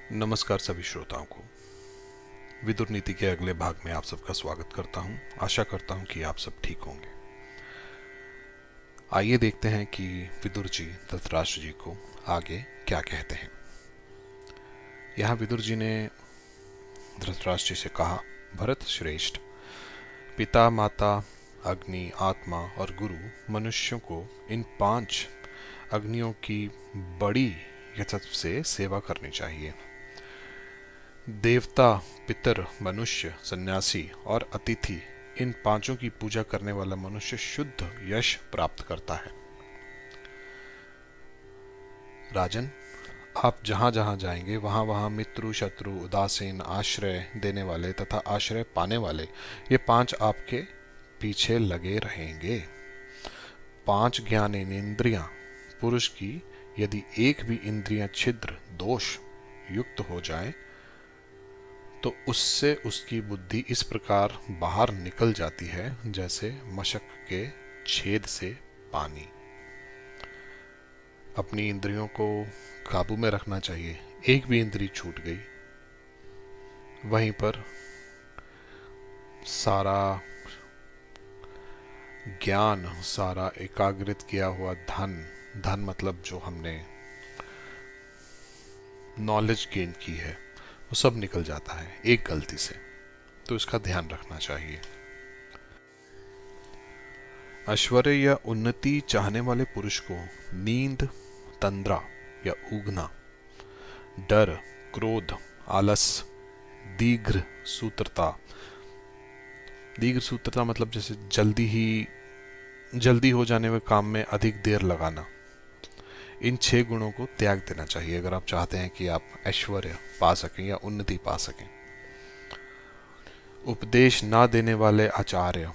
नमस्कार सभी श्रोताओं को। विदुर नीति के अगले भाग में आप सबका स्वागत करता हूं। आशा करता हूं कि आप सब ठीक होंगे। आइए देखते हैं कि विदुर जी धृतराष्ट्र जी को आगे क्या कहते हैं। यहाँ विदुर जी ने धृतराष्ट्र जी से कहा, भरत श्रेष्ठ, पिता माता अग्नि आत्मा और गुरु मनुष्यों को इन 5 अग्नियों की बड़ी यथार्थ से सेवा करनी चाहिए। देवता, पितर, मनुष्य, सन्यासी और अतिथि, इन 5 की पूजा करने वाला मनुष्य शुद्ध यश प्राप्त करता है। राजन, आप जहां जहां जाएंगे वहां वहां मित्रु, शत्रु, उदासीन, आश्रय देने वाले तथा आश्रय पाने वाले, ये 5 आपके पीछे लगे रहेंगे। 5 ज्ञानेंद्रियां पुरुष की यदि एक भी इंद्रियां छिद्र दोष युक्त हो जाए तो उससे उसकी बुद्धि इस प्रकार बाहर निकल जाती है जैसे मशक के छेद से पानी। अपनी इंद्रियों को काबू में रखना चाहिए। एक भी इंद्री छूट गई, वहीं पर सारा ज्ञान, सारा एकाग्रित किया हुआ धन मतलब जो हमने नॉलेज गेन की है वो सब निकल जाता है एक गलती से। तो इसका ध्यान रखना चाहिए। ऐश्वर्य या उन्नति चाहने वाले पुरुष को नींद, तंद्रा या ऊगना, डर, क्रोध, आलस, दीर्घ सूत्रता मतलब जैसे जल्दी हो जाने में काम में अधिक देर लगाना, इन 6 गुणों को त्याग देना चाहिए अगर आप चाहते हैं कि आप ऐश्वर्य पा सकें या उन्नति पा सकें। उपदेश ना देने वाले आचार्य,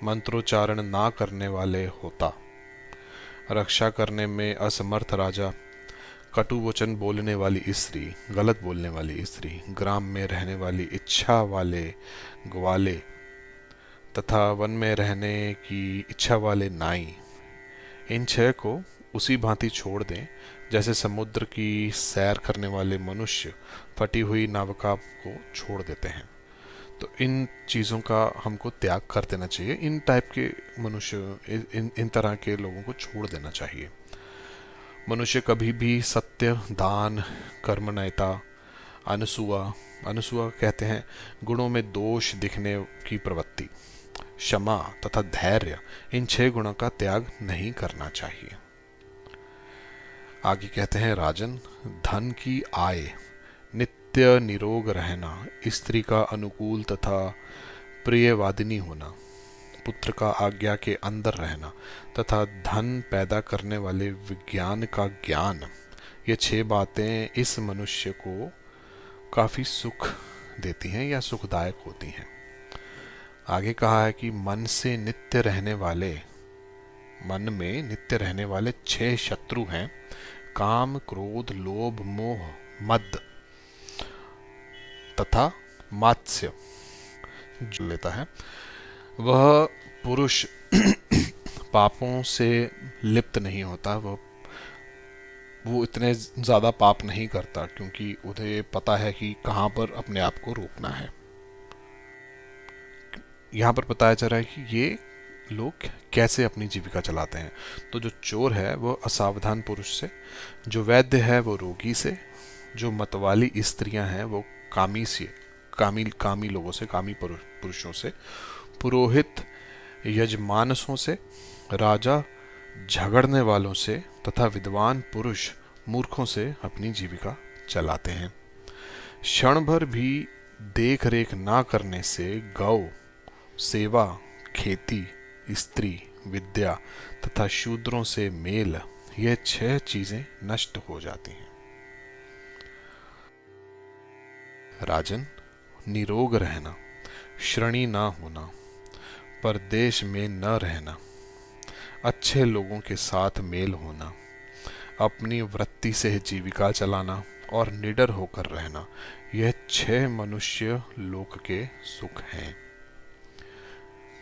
मंत्रोच्चारण ना करने वाले होता, रक्षा करने में असमर्थ राजा, कटु वचन बोलने वाली स्त्री, गलत बोलने वाली स्त्री, ग्राम में रहने वाली इच्छा वाले ग्वाले तथा वन में रहने की इच्छा वाले नाई, इन 6 को उसी भांति छोड़ दें जैसे समुद्र की सैर करने वाले मनुष्य फटी हुई नाविका को छोड़ देते हैं। तो इन चीज़ों का हमको त्याग कर देना चाहिए। इन टाइप के मनुष्य, इन तरह के लोगों को छोड़ देना चाहिए। मनुष्य कभी भी सत्य, दान, कर्मण्यता, अनुसुआ कहते हैं गुणों में दोष दिखने की प्रवृत्ति, क्षमा तथा धैर्य, इन 6 गुणों का त्याग नहीं करना चाहिए। आगे कहते हैं, राजन, धन की आय, नित्य निरोग रहना, स्त्री का अनुकूल तथा प्रियवादिनी होना, पुत्र का आज्ञा के अंदर रहना तथा धन पैदा करने वाले विज्ञान का ज्ञान, ये 6 बातें इस मनुष्य को काफी सुख देती हैं या सुखदायक होती हैं। आगे कहा है कि मन में नित्य रहने वाले 6 शत्रु हैं, काम, क्रोध, लोभ, मोह, मद तथा मात्स्य। जो लेता है वह पुरुष पापों से लिप्त नहीं होता, वो इतने ज्यादा पाप नहीं करता क्योंकि उन्हें पता है कि कहां पर अपने आप को रोकना है। यहाँ पर बताया जा रहा है कि ये लोग कैसे अपनी जीविका चलाते हैं। तो जो चोर है वो असावधान पुरुष से, जो वैद्य है वो रोगी से, जो मतवाली स्त्रियां हैं वो कामी लोगों से, कामी पुरुषों से, पुरोहित यजमानसों से, राजा झगड़ने वालों से तथा विद्वान पुरुष मूर्खों से अपनी जीविका चलाते हैं। क्षण भर भी देख रेख ना करने से गौ सेवा, खेती, स्त्री, विद्या तथा शूद्रों से मेल, ये 6 चीजें नष्ट हो जाती हैं। राजन, निरोग रहना, श्रणी ना होना, परदेश में न रहना, अच्छे लोगों के साथ मेल होना, अपनी वृत्ति से जीविका चलाना और निडर होकर रहना, यह 6 मनुष्य लोक के सुख हैं।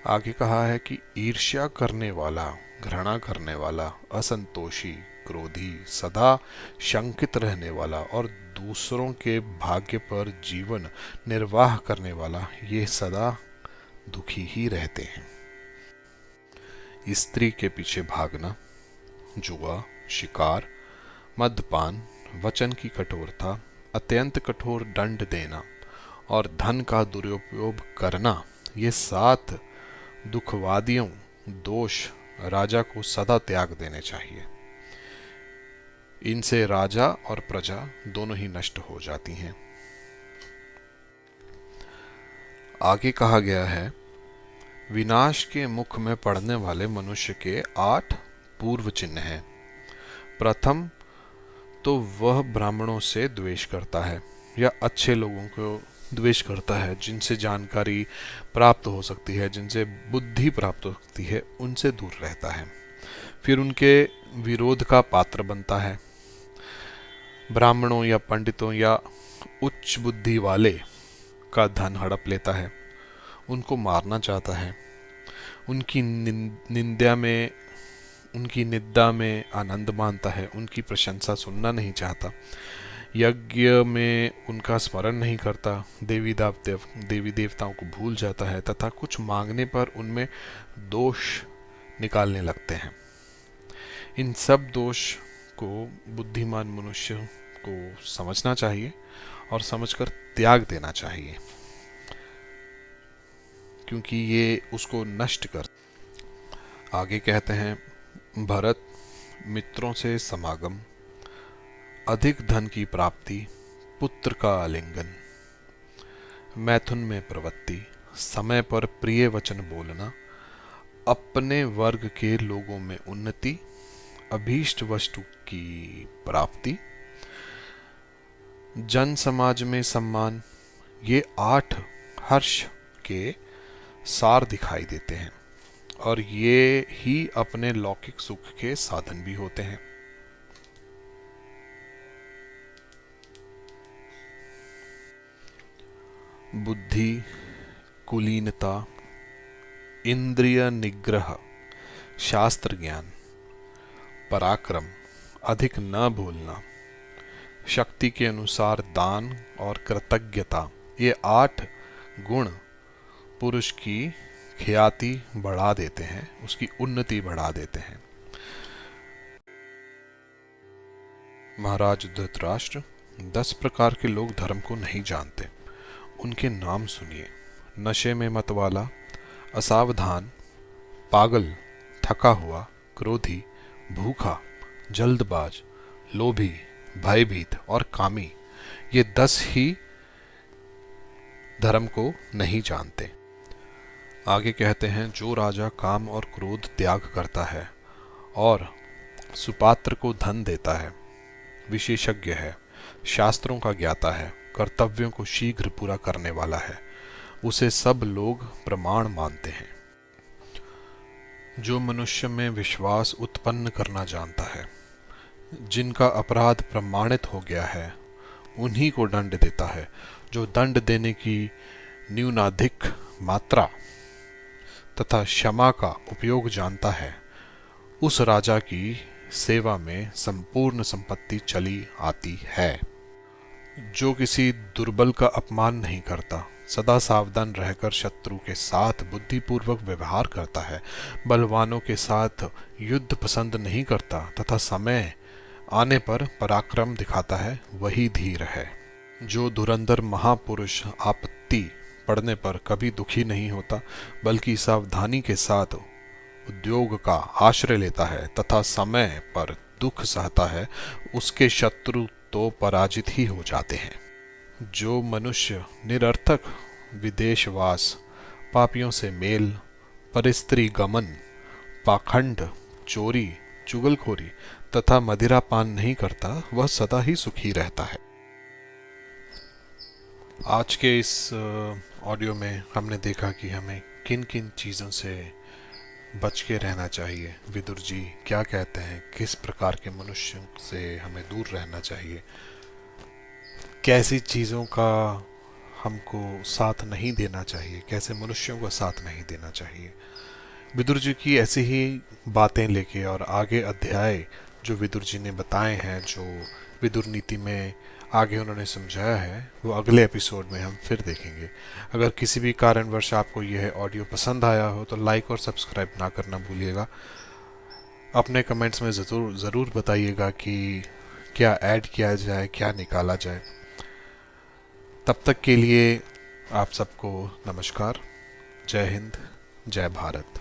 आगे कहा है कि ईर्ष्या करने वाला, घृणा करने वाला, असंतोषी, क्रोधी, सदा शंकित रहने वाला और दूसरों के भाग्य पर जीवन निर्वाह करने वाला, ये सदा दुखी ही रहते हैं। स्त्री के पीछे भागना, जुआ, शिकार, मद्यपान, वचन की कठोरता, अत्यंत कठोर दंड देना और धन का दुरुपयोग करना, ये 7 दुखवादियों दोष राजा को सदा त्याग देने चाहिए। इनसे राजा और प्रजा दोनों ही नष्ट हो जाती हैं। आगे कहा गया है, विनाश के मुख में पड़ने वाले मनुष्य के 8 पूर्व चिन्ह हैं। प्रथम तो वह ब्राह्मणों से द्वेष करता है या अच्छे लोगों को द्वेष करता है, जिनसे जानकारी प्राप्त हो सकती है, जिनसे बुद्धि प्राप्त हो सकती है, उनसे दूर रहता है। फिर उनके विरोध का पात्र बनता है। ब्राह्मणों या पंडितों या उच्च बुद्धि वाले का धन हड़प लेता है, उनको मारना चाहता है, उनकी निंदा में आनंद मानता है, उनकी प्रशंसा सुनना नहीं चाहता, यज्ञ में उनका स्मरण नहीं करता, देवी देवताओं को भूल जाता है तथा कुछ मांगने पर उनमें दोष निकालने लगते हैं। इन सब दोष को बुद्धिमान मनुष्य को समझना चाहिए और समझकर त्याग देना चाहिए, क्योंकि ये उसको नष्ट कर। आगे कहते हैं, भरत, मित्रों से समागम, अधिक धन की प्राप्ति, पुत्र का आलिंगन, मैथुन में प्रवृत्ति, समय पर प्रिय वचन बोलना, अपने वर्ग के लोगों में उन्नति, अभीष्ट वस्तु की प्राप्ति, जन समाज में सम्मान, ये 8 हर्ष के सार दिखाई देते हैं और ये ही अपने लौकिक सुख के साधन भी होते हैं। बुद्धि, कुलीनता, इंद्रिय निग्रह, शास्त्र ज्ञान, पराक्रम, अधिक न भूलना, शक्ति के अनुसार दान और कृतज्ञता, ये 8 गुण पुरुष की ख्याति बढ़ा देते हैं, उसकी उन्नति बढ़ा देते हैं। महाराज धृतराष्ट्र, 10 प्रकार के लोग धर्म को नहीं जानते, उनके नाम सुनिए। नशे में मत वाला, असावधान, पागल, थका हुआ, क्रोधी, भूखा, जल्दबाज, लोभी, भयभीत और कामी, ये 10 ही धर्म को नहीं जानते। आगे कहते हैं, जो राजा काम और क्रोध त्याग करता है और सुपात्र को धन देता है, विशेषज्ञ है, शास्त्रों का ज्ञाता है, कर्तव्यों को शीघ्र पूरा करने वाला है, उसे सब लोग प्रमाण मानते हैं। जो मनुष्य में विश्वास उत्पन्न करना जानता है, जिनका अपराध प्रमाणित हो गया है, उन्हीं को दंड देता है। जो दंड देने की न्यूनाधिक मात्रा तथा क्षमा का उपयोग जानता है, उस राजा की सेवा में संपूर्ण संपत्ति चली आती है। जो किसी दुर्बल का अपमान नहीं करता, सदा सावधान रहकर शत्रु के साथ बुद्धिपूर्वक व्यवहार करता है, बलवानों के साथ युद्ध पसंद नहीं करता तथा समय आने पर पराक्रम दिखाता है, वही धीर है। जो धुरंधर महापुरुष आपत्ति पड़ने पर कभी दुखी नहीं होता, बल्कि सावधानी के साथ उद्योग का आश्रय लेता है तथा समय पर दुख सहता है, उसके शत्रु तो पराजित ही हो जाते हैं। जो मनुष्य निरर्थक विदेशवास, पापियों से मेल, परस्त्री गमन, पाखंड, चोरी, चुगलखोरी तथा मदिरापान नहीं करता, वह सदा ही सुखी रहता है। आज के इस ऑडियो में हमने देखा कि हमें किन किन चीज़ों से बच के रहना चाहिए। विदुर जी क्या कहते हैं, किस प्रकार के मनुष्यों से हमें दूर रहना चाहिए, कैसी चीज़ों का हमको साथ नहीं देना चाहिए, कैसे मनुष्यों का साथ नहीं देना चाहिए। विदुर जी की ऐसी ही बातें लेके और आगे अध्याय जो विदुर जी ने बताए हैं, जो विदुर नीति में आगे उन्होंने समझाया है, वो अगले एपिसोड में हम फिर देखेंगे। अगर किसी भी कारणवश आपको यह ऑडियो पसंद आया हो तो लाइक और सब्सक्राइब ना करना भूलिएगा। अपने कमेंट्स में ज़रूर बताइएगा कि क्या ऐड किया जाए, क्या निकाला जाए। तब तक के लिए आप सबको नमस्कार। जय हिंद, जय भारत।